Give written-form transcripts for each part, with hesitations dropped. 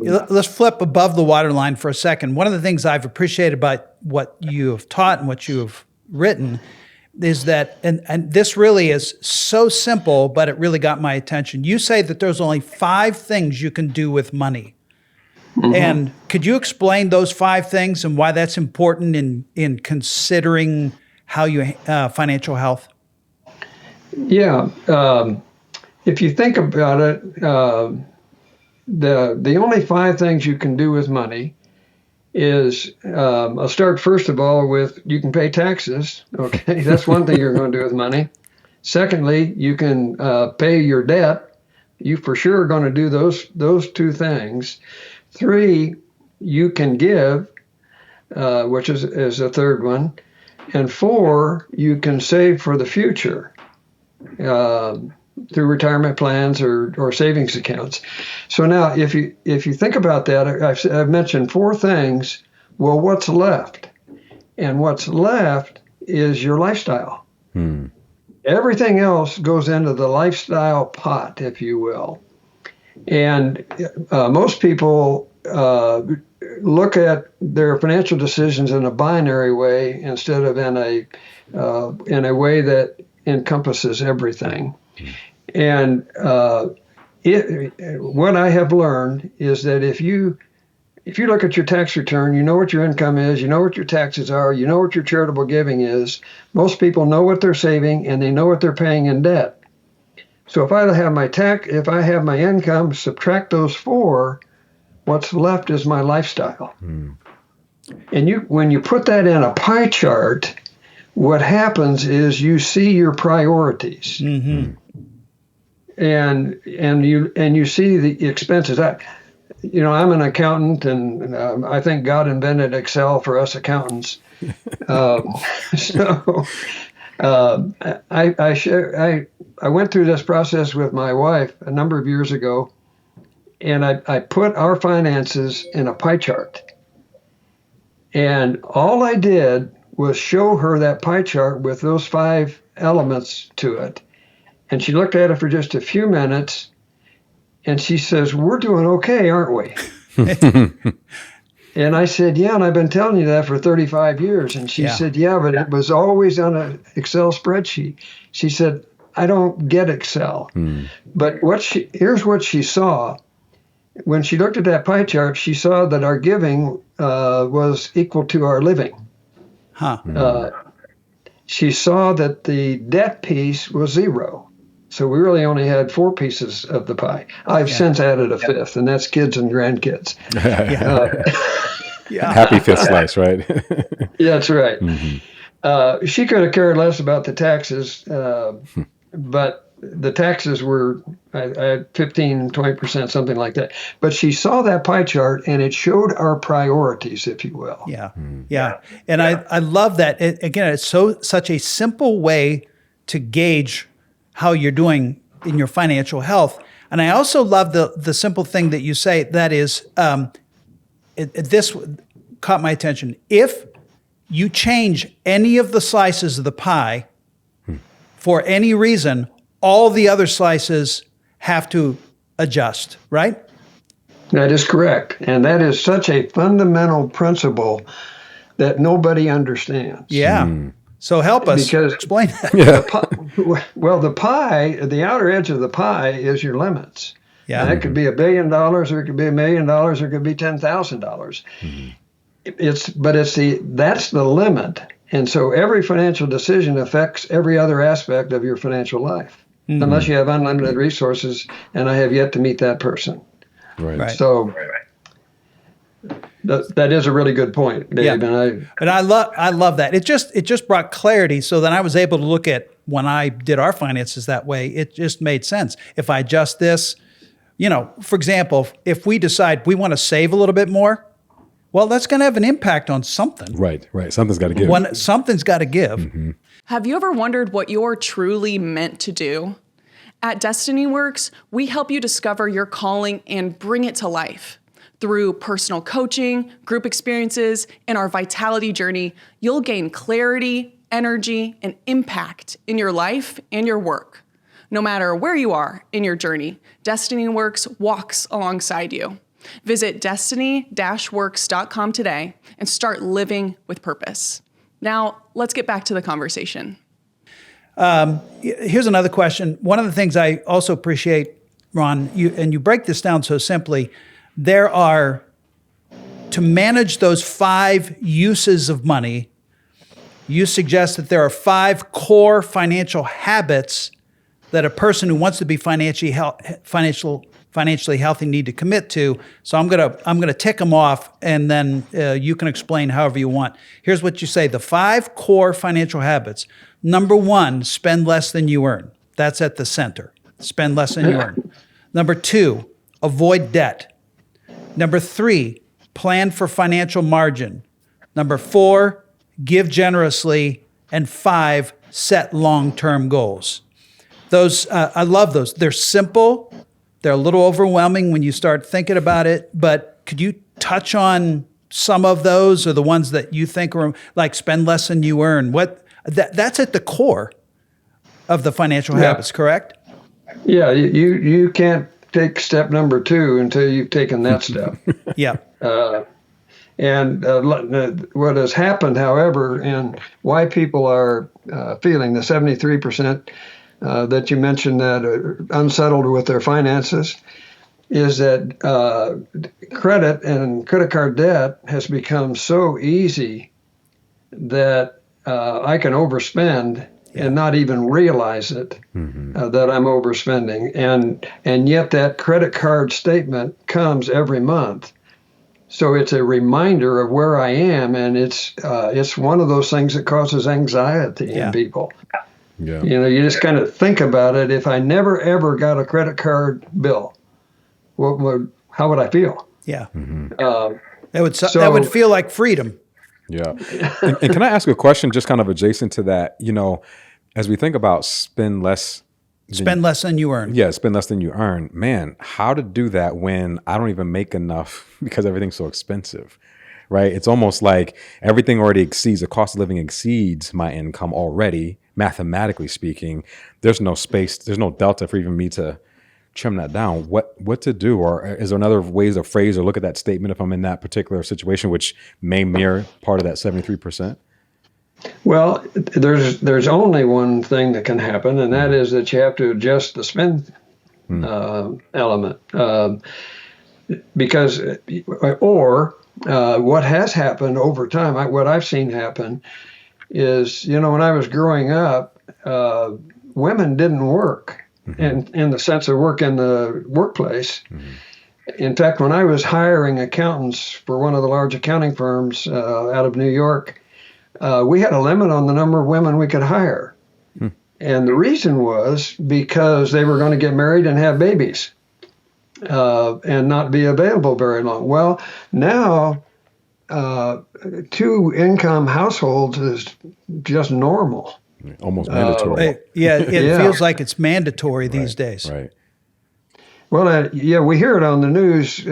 let's flip above the waterline for a second. One of the things I've appreciated about what you have taught and what you have written is that, and this really is so simple, but it really got my attention. You say that there's only 5 things you can do with money. Mm-hmm. And could you explain those 5 things and why that's important in considering how you financial health? Yeah. If you think about it, the only 5 things you can do with money is, I'll start first of all with, you can pay taxes. Okay, that's one thing you're going to do with money. Secondly, you can pay your debt. You for sure are going to do those 2 things. 3, you can give, which is a third one. And 4, you can save for the future through retirement plans or savings accounts. So now, if you think about that, I've mentioned 4 things. Well, what's left? And what's left is your lifestyle. Everything else goes into the lifestyle pot, if you will. And most people look at their financial decisions in a binary way instead of in a way that encompasses everything. And what I have learned is that if you look at your tax return, you know what your income is, you know what your taxes are, you know what your charitable giving is. Most people know what they're saving and they know what they're paying in debt. So if I have my income, subtract those 4, what's left is my lifestyle. And when you put that in a pie chart, what happens is you see your priorities. Mm-hmm. And you see the expenses. I'm an accountant, and I think God invented Excel for us accountants. I went through this process with my wife a number of years ago, and I put our finances in a pie chart. And all I did was show her that pie chart with those 5 elements to it. And she looked at it for just a few minutes, and she says, "We're doing okay, aren't we?" And I said, "Yeah, and I've been telling you that for 35 years. And she said, "Yeah, but it was always on an Excel spreadsheet." She said, "I don't get Excel." But here's what she saw. When she looked at that pie chart, she saw that our giving was equal to our living. She saw that the debt piece was 0. So we really only had 4 pieces of the pie. I've since added a 5th, and that's kids and grandkids. Happy 5th slice, right? Yeah, that's right. Mm-hmm. She could have cared less about the taxes, but the taxes were at 15, 20%, something like that. But she saw that pie chart, and it showed our priorities, if you will. Yeah. And I love that. Again, it's such a simple way to gauge how you're doing in your financial health. And I also love the simple thing that you say, that is, this caught my attention. If you change any of the slices of the pie for any reason, all the other slices have to adjust, right? That is correct. And that is such a fundamental principle that nobody understands. Yeah. So help us explain that. The pie, the outer edge of the pie is your limits. Yeah. And that could be $1 billion, or it could be $1 million, or it could be $10,000. That's the limit. And so every financial decision affects every other aspect of your financial life, unless you have unlimited resources, and I have yet to meet that person. Right. So that is a really good point, Dave. Yeah. And I love that. It just brought clarity, so then I was able to look at, when I did our finances that way, it just made sense. If I adjust this, for example, if we decide we want to save a little bit more, well, that's going to have an impact on something. Right. Something's got to give. Something's got to give. Mm-hmm. Have you ever wondered what you're truly meant to do? At Destiny Works, we help you discover your calling and bring it to life. Through personal coaching, group experiences, and our vitality journey, you'll gain clarity, energy, and impact in your life and your work. No matter where you are in your journey, Destiny Works walks alongside you. Visit destiny-works.com today and start living with purpose. Now, let's get back to the conversation. Here's another question. One of the things I also appreciate, Ron, you break this down so simply. There are, to manage those 5 uses of money, you suggest that there are 5 core financial habits that a person who wants to be financially healthy need to commit to. So I'm gonna tick them off, and then you can explain however you want. Here's what you say: the 5 core financial habits. Number 1, spend less than you earn. That's at the center. Spend less than you earn. Number 2, avoid debt. Number 3, plan for financial margin. Number 4, give generously. And 5, set long-term goals. Those, I love those. They're simple. They're a little overwhelming when you start thinking about it, but could you touch on some of those, or the ones that you think are like spend less than you earn? That's at the core of the financial habits, correct? Yeah, you can't take step number 2 until you've taken that step. Yeah. What has happened, however, and why people are feeling the 73% that you mentioned that are unsettled with their finances, is that credit and credit card debt has become so easy that I can overspend and not even realize it, that I'm overspending. And yet that credit card statement comes every month. So it's a reminder of where I am, and it's one of those things that causes anxiety in people. Yeah. You just kind of think about it. If I never ever got a credit card bill, how would I feel? Yeah. Mm-hmm. That would feel like freedom. Yeah. And can I ask a question just kind of adjacent to that? As we think about spend less than you earn. Yeah, spend less than you earn. Man, how to do that when I don't even make enough because everything's so expensive, right? It's almost like everything already exceeds, the cost of living exceeds my income already, mathematically speaking. There's no space, there's no delta for even me to trim that down. What to do? Or is there another ways to phrase or look at that statement if I'm in that particular situation, which may mirror part of that 73%? Well, there's only one thing that can happen, and that is that you have to adjust the spend element. Because what has happened over time, what I've seen happen is, when I was growing up, women didn't work in the sense of work in the workplace. In fact, when I was hiring accountants for one of the large accounting firms out of New York, we had a limit on the number of women we could hire. And the reason was because they were going to get married and have babies and not be available very long. Well, now 2-income households is just normal. Almost mandatory. It feels like it's mandatory these days. Right. Well, we hear it on the news.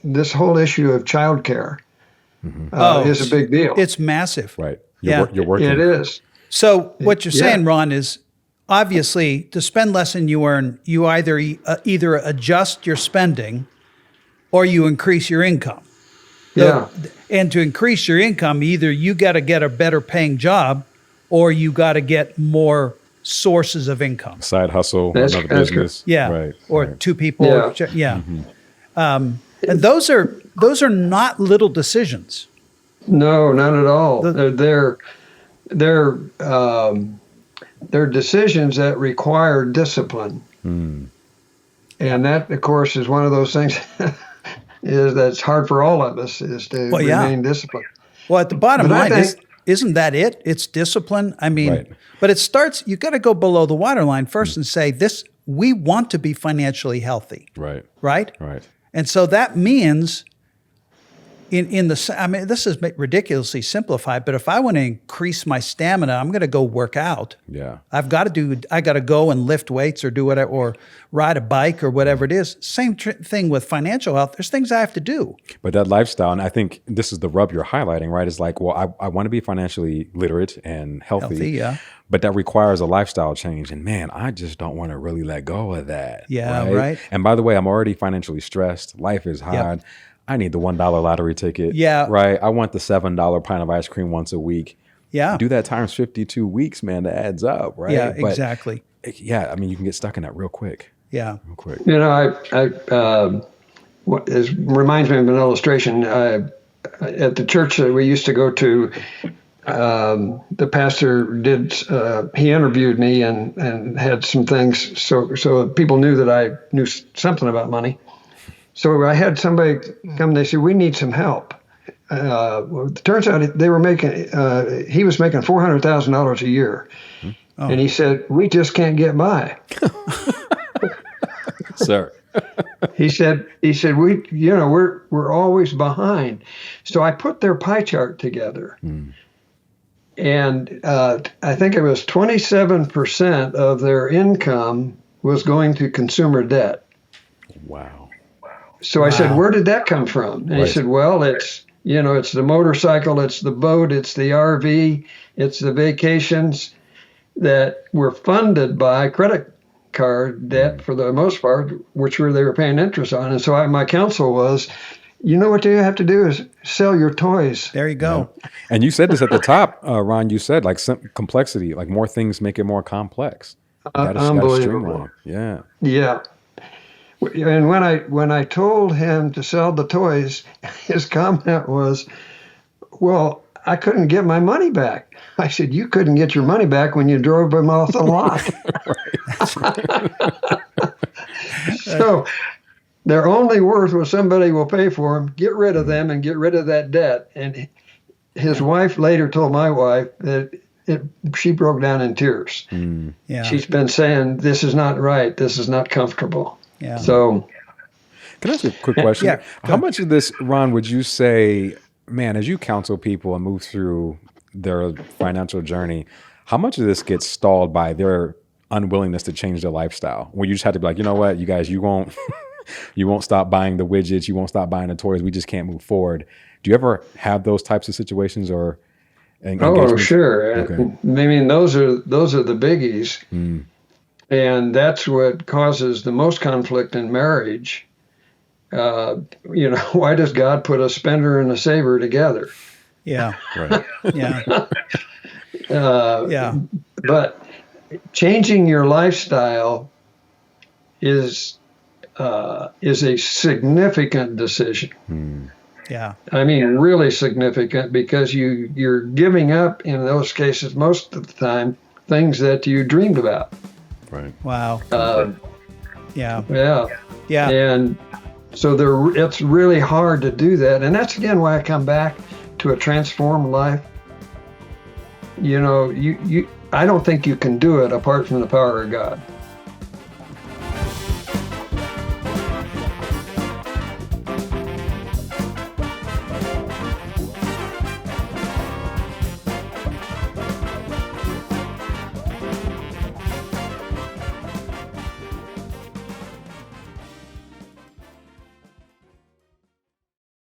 This whole issue of childcare is a big deal. It's massive. Right. You're working. It is. So what you're saying, Ron, is obviously to spend less than you earn, you either adjust your spending or you increase your income. Yeah. And to increase your income, either you got to get a better paying job or you got to get more sources of income. Side hustle, another business. Yeah. Right. Or right. 2 people. Yeah. And those are not little decisions. No, not at all. They're decisions that require discipline. And that, of course, is one of those things that's hard for all of us, is to remain disciplined. Well, at the bottom line, isn't that it? It's discipline. I mean, but it starts, you got to go below the waterline first and say, we want to be financially healthy. Right. Right? Right. And so that means this is ridiculously simplified, but if I want to increase my stamina, I'm going to go work out. Yeah. I got to go and lift weights or do whatever, or ride a bike or whatever it is. Same thing with financial health. There's things I have to do. But that lifestyle, and I think this is the rub you're highlighting, right? Is like, well, I want to be financially literate and healthy. Yeah. but that requires a lifestyle change. And man, I just don't want to really let go of that. Yeah, right. And by the way, I'm already financially stressed. Life is hard. Yep. I need the $1 lottery ticket. Yeah. Right. I want the $7 pint of ice cream once a week. Yeah. Do that times 52 weeks, man. That adds up, right? Yeah, exactly. Yeah. I mean, you can get stuck in that real quick. Yeah. Real quick. You know, it reminds me of an illustration. At the church that we used to go to, the pastor he interviewed me and had some things so people knew that I knew something about money. So I had somebody come, they said, we need some help. Well, it turns out he was making $400,000 a year. Oh. And he said, we just can't get by. Sir. He said, we're always behind. So I put their pie chart together. And I think it was 27% of their income was going to consumer debt. Wow. So I said, where did that come from? And he said, well, it's the motorcycle, it's the boat, it's the RV, it's the vacations that were funded by credit card debt for the most part, which they were paying interest on. And so my counsel was, what you have to do is sell your toys. There you go. Yeah. And you said this at the top, Ron, you said like some complexity, like more things make it more complex. Unbelievable. Yeah. Yeah. And when I told him to sell the toys, his comment was, well, I couldn't get my money back. I said, you couldn't get your money back when you drove them off the lot. So their only worth was somebody will pay for them, get rid of them, and get rid of that debt. And his wife later told my wife that she broke down in tears. Yeah. She's been saying, this is not right. This is not comfortable. Yeah. So, can I ask you a quick question? Yeah. How much of this, Ron, would you say, man, as you counsel people and move through their financial journey, how much of this gets stalled by their unwillingness to change their lifestyle? Where you just have to be like, you know what, you guys, you won't stop buying the widgets, you won't stop buying the toys, we just can't move forward. Do you ever have those types of situations or? Oh, sure. Okay. I mean, those are the biggies. And that's what causes the most conflict in marriage. Why does God put a spender and a saver together? Yeah. Right. Yeah. Yeah. But changing your lifestyle is a significant decision. Yeah. I mean, really significant, because you're giving up, in those cases, most of the time, things that you dreamed about. Right. Wow. Yeah. Yeah. And so it's really hard to do that. And that's, again, why I come back to a transformed life. I don't think you can do it apart from the power of God.